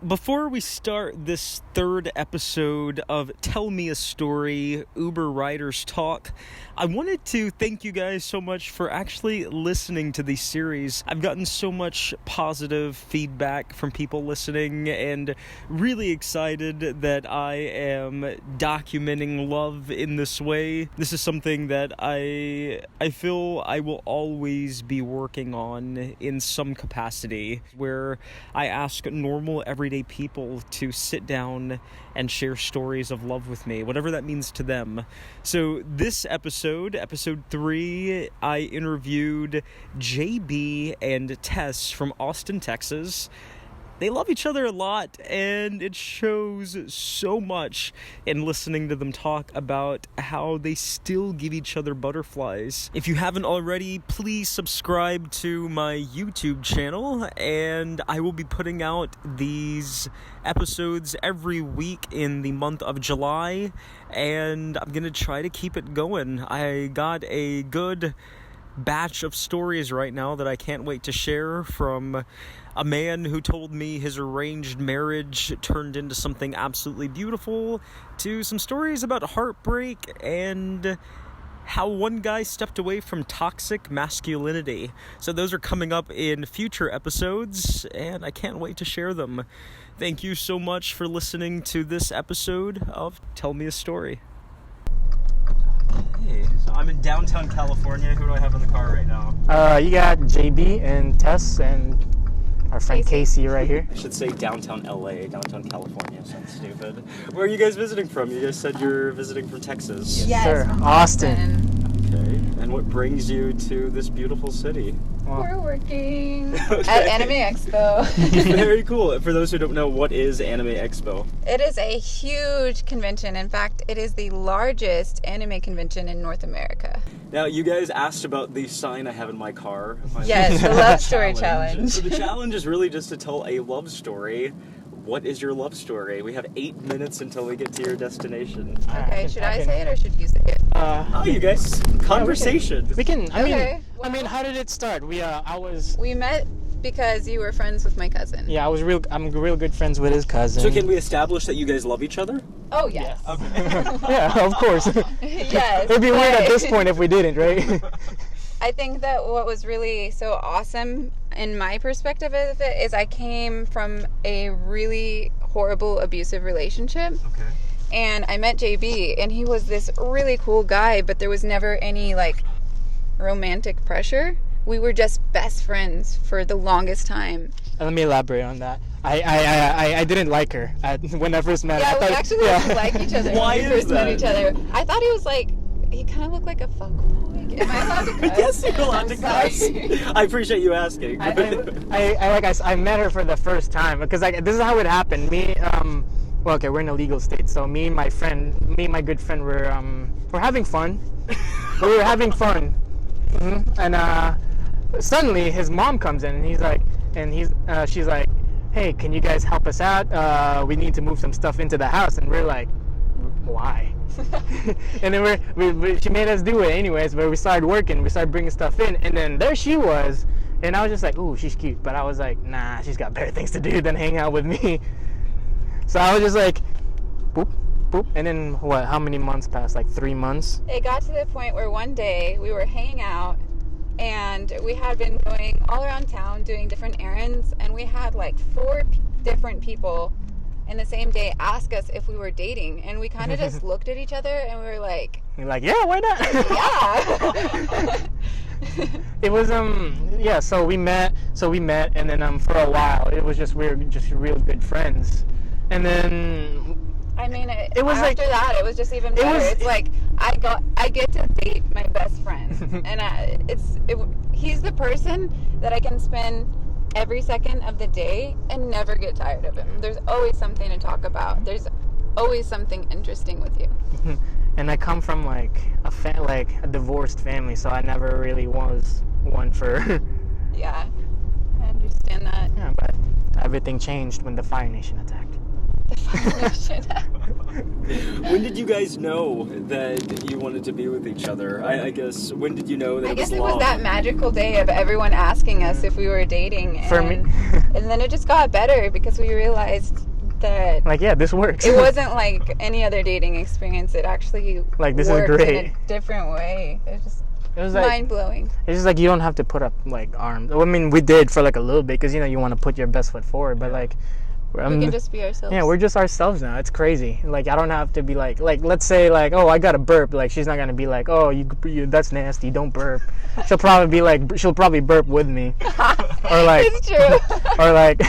Before we start this third episode of Tell Me a Story, Uber Riders Talk, I wanted to thank you guys so much for actually listening to these series. I've gotten so much positive feedback from people listening and really excited that I am documenting love in this way. This is something that I feel I will always be working on in some capacity, where I ask normal everyday people to sit down and share stories of love with me, whatever that means to them. So this episode 3, I interviewed JB and Tess from Austin, Texas. They love each other a lot, and it shows so much in listening to them talk about how they still give each other butterflies. If you haven't already, please subscribe to my YouTube channel, and I will be putting out these episodes every week in the month of July, and I'm gonna try to keep it going. I got a good batch of stories right now that I can't wait to share, from a man who told me his arranged marriage turned into something absolutely beautiful, to some stories about heartbreak and how one guy stepped away from toxic masculinity. So those are coming up in future episodes, and I can't wait to share them. Thank you so much for listening to this episode of Tell Me a Story. Hey, so I'm in downtown California. Who do I have in the car right now? You got JB and Tess and our friend Casey right here. I should say downtown LA, downtown California. Sounds stupid. Where are you guys visiting from? You guys said you're visiting from Texas. Yes, sir. from Austin. Okay. And what brings you to this beautiful city? We're working Okay. at Anime Expo. Very cool. For those who don't know, what is Anime Expo? It is a huge convention. In fact, it is the largest anime convention in North America. Now, you guys asked about the sign I have in my car. Yes, the Love Story Challenge. So the challenge is really just to tell a love story. What is your love story? We have 8 minutes until we get to your destination. Okay, should I say it or should you say it? Oh, you guys, conversation. We can. Okay, I mean, how did it start? We met because you were friends with my cousin. Yeah, I'm real good friends with his cousin. So can we establish that you guys love each other? Oh, yes. Yeah, of course. Yes. It'd be weird at this point if we didn't, right? I think that what was really so awesome in my perspective of it is I came from a really horrible abusive relationship. Okay. And I met JB, and he was this really cool guy, but there was never any romantic pressure. We were just best friends for the longest time. Let me elaborate on that. I didn't like her when I first met her. Yeah, we actually didn't like each other Why when we first is met that? I thought he was he kind of looked like a fuckboy. Am I allowed to cuss? Yes, you're allowed to I'm cuss. sorry. I appreciate you asking. I met her for the first time because this is how it happened. We're in a legal state, so me and my good friend were having fun. We were having fun, and suddenly his mom comes in, and she's like, "Hey, can you guys help us out? We need to move some stuff into the house." And we're like, "Why?" And then she made us do it anyways. But we started working, we started bringing stuff in, and then there she was, and I was just like, "Ooh, she's cute," but I was like, "Nah, she's got better things to do than hang out with me." So I was just like, boop, boop, and then how many months passed? 3 months? It got to the point where one day we were hanging out, and we had been going all around town doing different errands, and we had 4 different people in the same day ask us if we were dating, and we kind of just looked at each other and we were like, You're like, yeah, why not? yeah. It was so we met, and then for a while it was just we were just real good friends, and then I mean, it was after that it was just even better. I get to date my best friend, and he's the person that I can spend every second of the day and never get tired of him. There's always something to talk about. There's always something interesting with you. And I come from a divorced family, so I never really was one for. Yeah, I understand that. Yeah, but everything changed when the Fire Nation attacked. the foundation. When did you guys know that you wanted to be with each other? I guess, when did you know that I guess was it was love? that magical day of everyone asking us if we were dating. For me. And then it just got better because we realized that Like, yeah, this works. it wasn't like any other dating experience. It actually Like, this is worked great. in a different way. It was like, mind-blowing. it's just like you don't have to put up like arms. I mean, we did for like a little bit because you want to put your best foot forward, but like We can just be ourselves. yeah, we're just ourselves now. It's crazy. Like, I don't have to be like let's say like, oh, I got to burp. Like, she's not gonna be like, oh, you that's nasty, don't burp. She'll probably burp with me, or like It's true. or like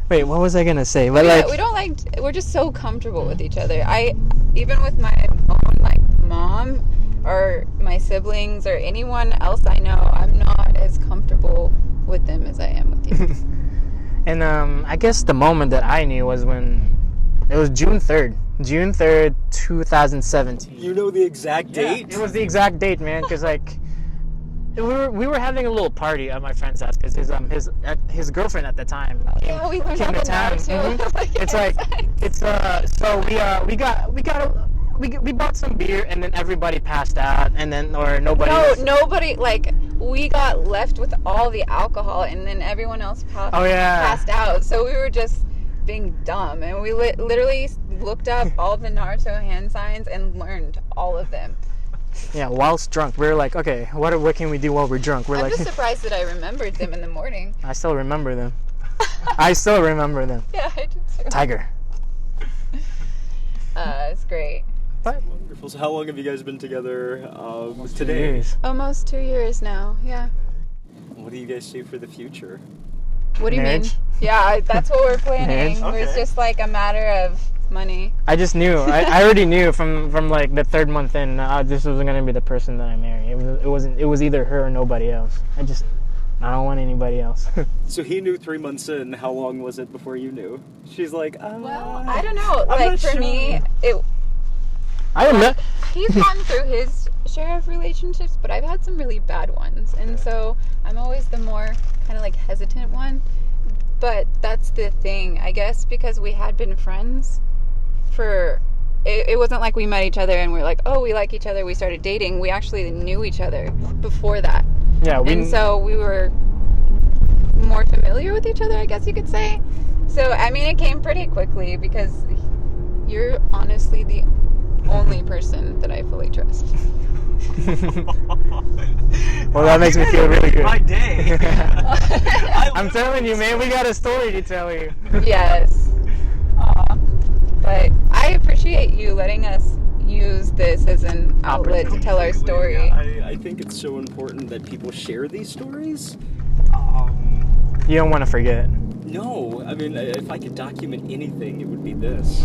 wait, what was I gonna say? But Yeah, like we don't we're just so comfortable with each other. Even with my own like mom or my siblings or anyone else I know, I'm not as comfortable with them as I am with you. And I guess the moment that I knew was when it was June 3rd, 2017. You know the exact date? It was the exact date, man, because like we were having a little party at my friend's house because his girlfriend at the time Yeah, we learned came to about town. that too. We bought some beer and then everybody passed out and then nobody. Nobody, like, we got left with all the alcohol and then everyone else passed out. So we were just being dumb, and we literally looked up all the Naruto hand signs and learned all of them. Yeah, whilst drunk, we were like, okay, what can we do while we're drunk? We're I'm like, just surprised that I remembered them in the morning. I still remember them. Yeah, I I did too. Tiger. It's great. But Wonderful. So how long have you guys been together today? years. Almost 2 years now, yeah. What do you guys see for the future? What do you Marriage? mean? Yeah, that's what we're planning. Marriage? It's Okay. just like a matter of money. I just knew. I already knew from like the third month in. This wasn't gonna be the person that I marry. It was either her or nobody else. I don't want anybody else. So he knew 3 months in. How long was it before you knew? She's like, Well, I don't know. I'm Like, not for sure. me, I admit. he's gone through his share of relationships, but I've had some really bad ones. And so I'm always the more kind of like hesitant one. But that's the thing, I guess, because we had been friends for... It wasn't like we met each other and we're like, oh, we like each other, we started dating. We actually knew each other before that. Yeah, And so we were more familiar with each other, I guess you could say. So, I mean, it came pretty quickly because you're honestly the only person that I fully trust. Well, that makes me feel really good. My day. I'm telling you, man, we got a story to tell you. Yes. Aw. But I appreciate you letting us use this as an outlet to tell our story. I think it's so important that people share these stories. You don't want to forget. No, I mean, if I could document anything, it would be this.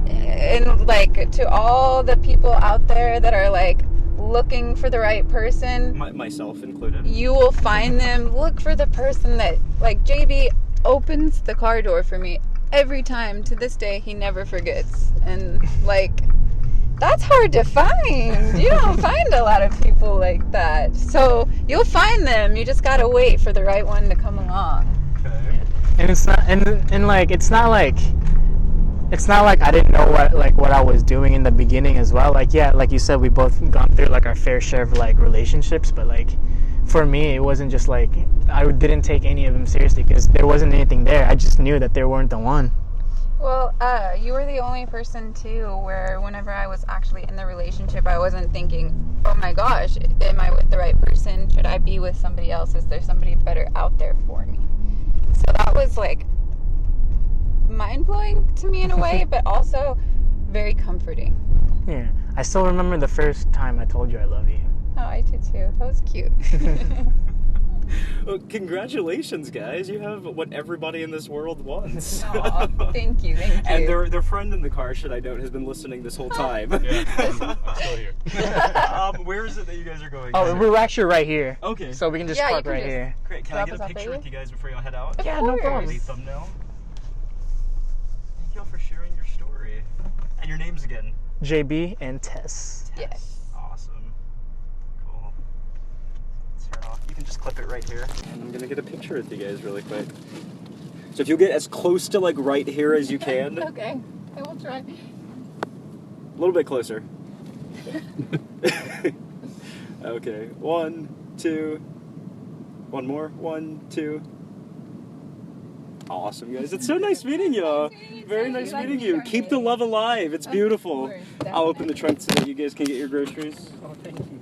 And like, to all the people out there that are like looking for the right person, Myself included. you will find them. Look for the person that, like, JB opens the car door for me every time. To this day, he never forgets. And like, that's hard to find. You don't find a lot of people like that. So you'll find them. You just gotta wait for the right one to come along. Okay. And it's not, and like, it's not like I didn't know what I was doing in the beginning as well. Like, yeah, like you said, we both gone through like our fair share of like relationships, but like for me, it wasn't just like I didn't take any of them seriously because there wasn't anything there. I just knew that they weren't the one. Well, you were the only person too where whenever I was actually in the relationship, I wasn't thinking, oh my gosh, am I with the right person? Should I be with somebody else? Is there somebody better out there for me? So that was like mind-blowing to me in a way, but also very comforting. Yeah, I still remember the first time I told you I love you. Oh, I did too. That was cute. Well, congratulations, guys! You have what everybody in this world wants. Aw, thank you. And their friend in the car, should I note, has been listening this whole time. Yeah, I'm still here. Where is it that you guys are going? Oh, we're actually right here. Okay. So we can just Yeah, you park can right just- here. Great. Can I Drop get us a off picture there? with you guys before y'all head out? Of Yeah, no problem. The thumbnail. Thank y'all for sharing your story. And your names again. JB and Tess. Yes. Awesome. Cool. Let's start off. You can just clip it right here. And I'm gonna get a picture with you guys really quick. So if you get as close to like right here as you can. Okay, I will try. A little bit closer. Okay, 1, 2. One more. 1, 2. Awesome, guys. It's so nice meeting you. Very nice meeting you. Keep the love alive. It's beautiful. I'll open the trunk so that you guys can get your groceries. Oh, thank you.